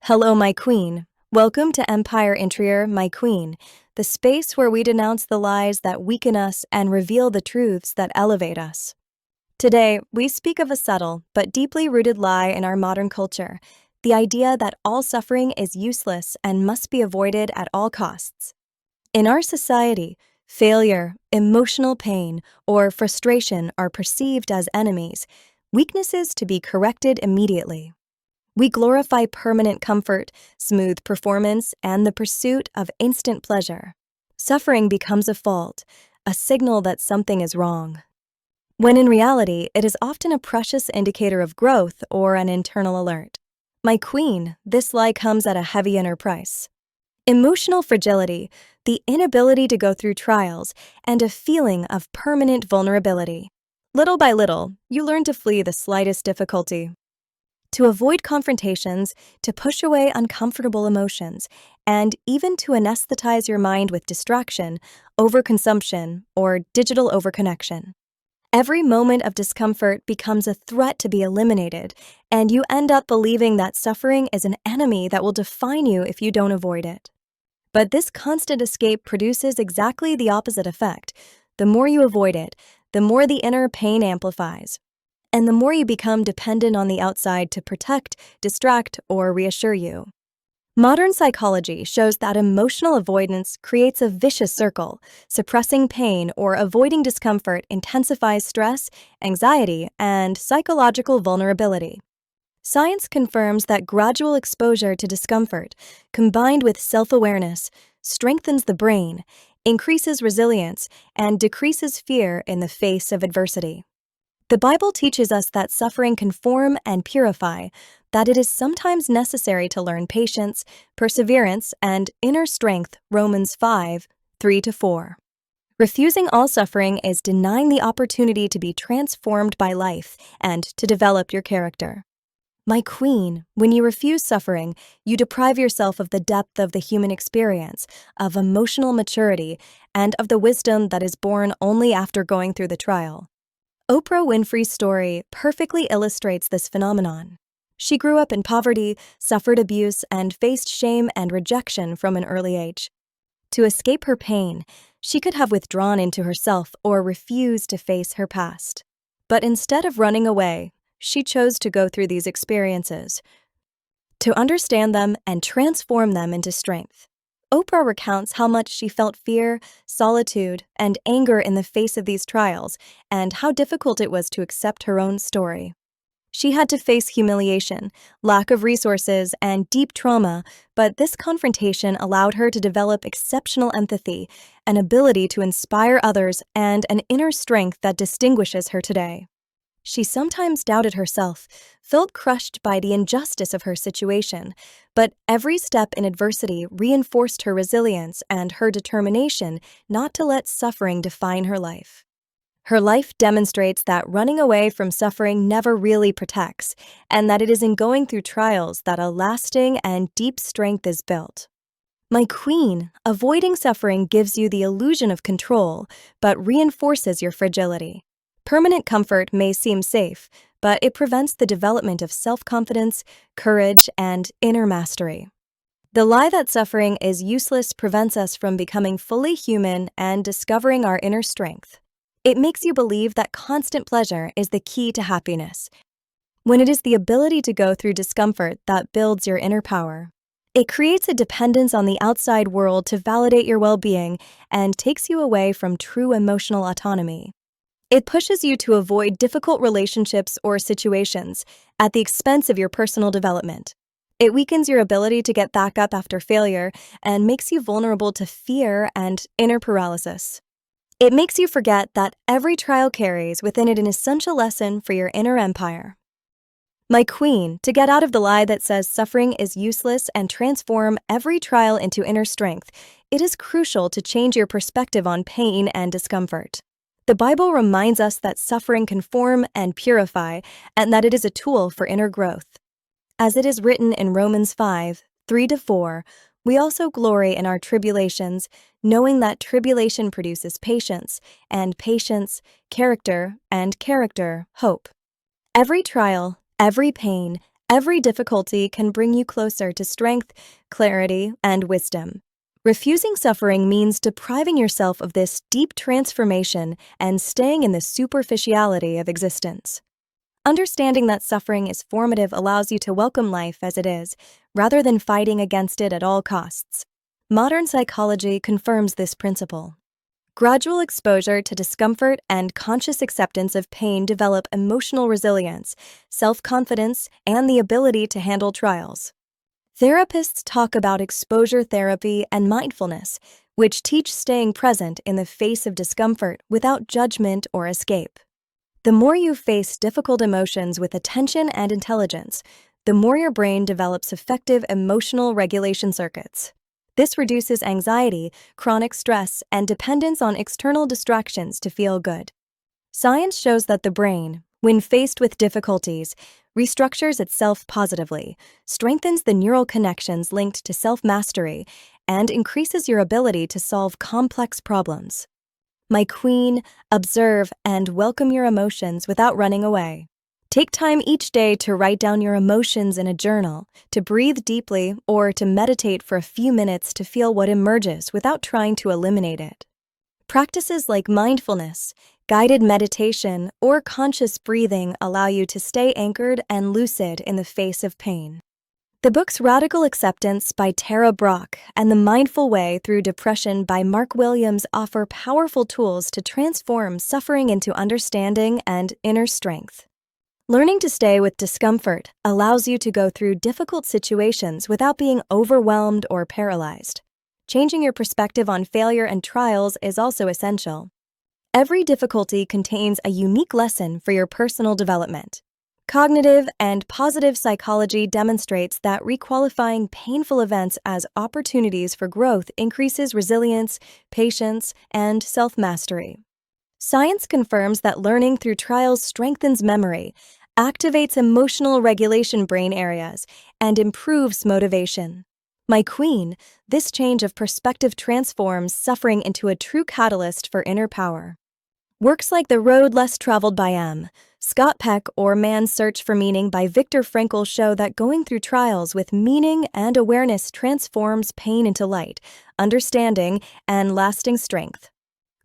Hello, my queen. Welcome to Empire Interior, my queen, the space where we denounce the lies that weaken us and reveal the truths that elevate us. Today, we speak of a subtle but deeply rooted lie in our modern culture, the idea that all suffering is useless and must be avoided at all costs. In our society, failure, emotional pain, or frustration are perceived as enemies, weaknesses to be corrected immediately. We glorify permanent comfort, smooth performance, and the pursuit of instant pleasure. Suffering becomes a fault, a signal that something is wrong. When in reality, it is often a precious indicator of growth or an internal alert. My queen, this lie comes at a heavy inner price. Emotional fragility, the inability to go through trials, and a feeling of permanent vulnerability. Little by little, you learn to flee the slightest difficulty, to avoid confrontations, to push away uncomfortable emotions, and even to anesthetize your mind with distraction, overconsumption, or digital overconnection. Every moment of discomfort becomes a threat to be eliminated, and you end up believing that suffering is an enemy that will define you if you don't avoid it. But this constant escape produces exactly the opposite effect. The more you avoid it, the more the inner pain amplifies, and the more you become dependent on the outside to protect, distract, or reassure you. Modern psychology shows that emotional avoidance creates a vicious circle. Suppressing pain or avoiding discomfort intensifies stress, anxiety, and psychological vulnerability. Science confirms that gradual exposure to discomfort, combined with self-awareness, strengthens the brain, increases resilience, and decreases fear in the face of adversity. The Bible teaches us that suffering can form and purify, that it is sometimes necessary to learn patience, perseverance, and inner strength, Romans 5, 3-4. Refusing all suffering is denying the opportunity to be transformed by life and to develop your character. My queen, when you refuse suffering, you deprive yourself of the depth of the human experience, of emotional maturity, and of the wisdom that is born only after going through the trial. Oprah Winfrey's story perfectly illustrates this phenomenon. She grew up in poverty, suffered abuse, and faced shame and rejection from an early age. To escape her pain, she could have withdrawn into herself or refused to face her past. But instead of running away, she chose to go through these experiences, to understand them and transform them into strength. Oprah recounts how much she felt fear, solitude, and anger in the face of these trials, and how difficult it was to accept her own story. She had to face humiliation, lack of resources, and deep trauma, but this confrontation allowed her to develop exceptional empathy, an ability to inspire others, and an inner strength that distinguishes her today. She sometimes doubted herself, felt crushed by the injustice of her situation, but every step in adversity reinforced her resilience and her determination not to let suffering define her life. Her life demonstrates that running away from suffering never really protects, and that it is in going through trials that a lasting and deep strength is built. My queen, avoiding suffering gives you the illusion of control, but reinforces your fragility. Permanent comfort may seem safe, but it prevents the development of self-confidence, courage, and inner mastery. The lie that suffering is useless prevents us from becoming fully human and discovering our inner strength. It makes you believe that constant pleasure is the key to happiness, when it is the ability to go through discomfort that builds your inner power. It creates a dependence on the outside world to validate your well-being and takes you away from true emotional autonomy. It pushes you to avoid difficult relationships or situations at the expense of your personal development. It weakens your ability to get back up after failure and makes you vulnerable to fear and inner paralysis. It makes you forget that every trial carries within it an essential lesson for your inner empire. My queen, to get out of the lie that says suffering is useless and transform every trial into inner strength, it is crucial to change your perspective on pain and discomfort. The Bible reminds us that suffering can form and purify, and that it is a tool for inner growth. As it is written in Romans 5, 3-4, we also glory in our tribulations, knowing that tribulation produces patience, and patience, character, and character, hope. Every trial, every pain, Every difficulty can bring you closer to strength, clarity, and wisdom. Refusing suffering means depriving yourself of this deep transformation and staying in the superficiality of existence. Understanding that suffering is formative allows you to welcome life as it is, rather than fighting against it at all costs. Modern psychology confirms this principle. Gradual exposure to discomfort and conscious acceptance of pain develop emotional resilience, self-confidence, and the ability to handle trials. Therapists talk about exposure therapy and mindfulness, which teach staying present in the face of discomfort without judgment or escape. The more you face difficult emotions with attention and intelligence, the more your brain develops effective emotional regulation circuits. This reduces anxiety, chronic stress, and dependence on external distractions to feel good. Science shows that the brain, when faced with difficulties, restructures itself positively, strengthens the neural connections linked to self-mastery, and increases your ability to solve complex problems. My queen, observe and welcome your emotions without running away. Take time each day to write down your emotions in a journal, to breathe deeply, or to meditate for a few minutes to feel what emerges without trying to eliminate it. Practices like mindfulness, guided meditation, or conscious breathing allow you to stay anchored and lucid in the face of pain. The books Radical Acceptance by Tara Brach and The Mindful Way Through Depression by Mark Williams offer powerful tools to transform suffering into understanding and inner strength. Learning to stay with discomfort allows you to go through difficult situations without being overwhelmed or paralyzed. Changing your perspective on failure and trials is also essential. Every difficulty contains a unique lesson for your personal development. Cognitive and positive psychology demonstrates that requalifying painful events as opportunities for growth increases resilience, patience, and self-mastery. Science confirms that learning through trials strengthens memory, activates emotional regulation brain areas, and improves motivation. My queen, this change of perspective transforms suffering into a true catalyst for inner power. Works like The Road Less Traveled by M. Scott Peck or Man's Search for Meaning by Viktor Frankl show that going through trials with meaning and awareness transforms pain into light, understanding, and lasting strength.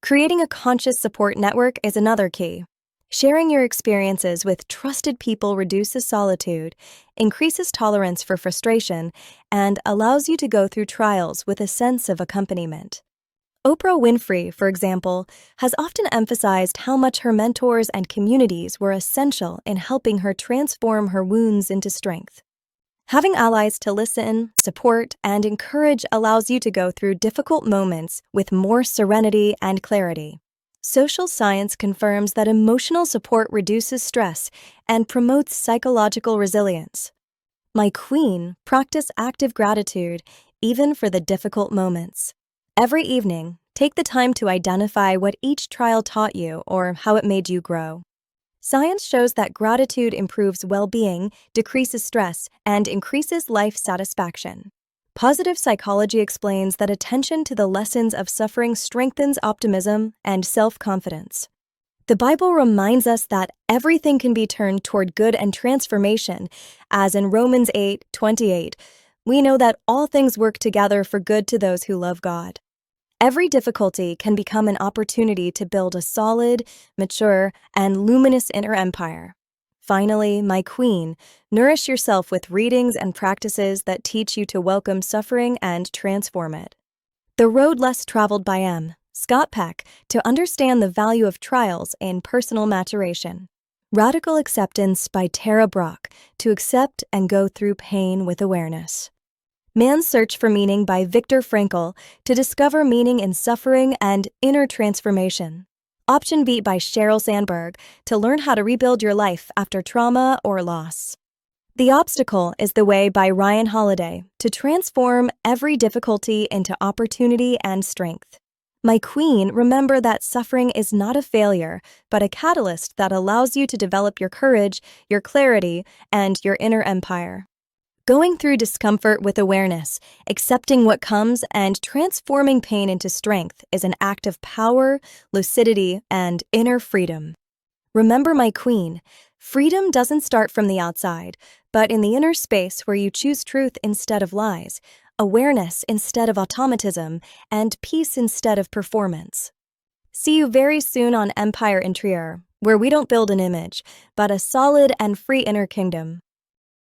Creating a conscious support network is another key. Sharing your experiences with trusted people reduces solitude, increases tolerance for frustration, and allows you to go through trials with a sense of accompaniment. Oprah Winfrey, for example, has often emphasized how much her mentors and communities were essential in helping her transform her wounds into strength. Having allies to listen, support, and encourage allows you to go through difficult moments with more serenity and clarity. Social science confirms that emotional support reduces stress and promotes psychological resilience. My queen, practice active gratitude, even for the difficult moments. Every evening, take the time to identify what each trial taught you or how it made you grow. Science shows that gratitude improves well-being, decreases stress, and increases life satisfaction. Positive psychology explains that attention to the lessons of suffering strengthens optimism and self-confidence. The Bible reminds us that everything can be turned toward good and transformation, as in Romans 8:28, we know that all things work together for good to those who love God. Every difficulty can become an opportunity to build a solid, mature, and luminous inner empire. Finally, my queen, nourish yourself with readings and practices that teach you to welcome suffering and transform it. The Road Less Traveled by M. Scott Peck, to understand the value of trials in personal maturation. Radical Acceptance by Tara Brach, to accept and go through pain with awareness. Man's Search for Meaning by Viktor Frankl, to discover meaning in suffering and inner transformation. Option B by Sheryl Sandberg, to learn how to rebuild your life after trauma or loss. The Obstacle is the Way by Ryan Holiday, to transform every difficulty into opportunity and strength. My queen, remember that suffering is not a failure, but a catalyst that allows you to develop your courage, your clarity, and your inner empire. Going through discomfort with awareness, accepting what comes, and transforming pain into strength is an act of power, lucidity, and inner freedom. Remember, my queen, freedom doesn't start from the outside, but in the inner space where you choose truth instead of lies, awareness instead of automatism, and peace instead of performance. See you very soon on Empire Interior, where we don't build an image, but a solid and free inner kingdom.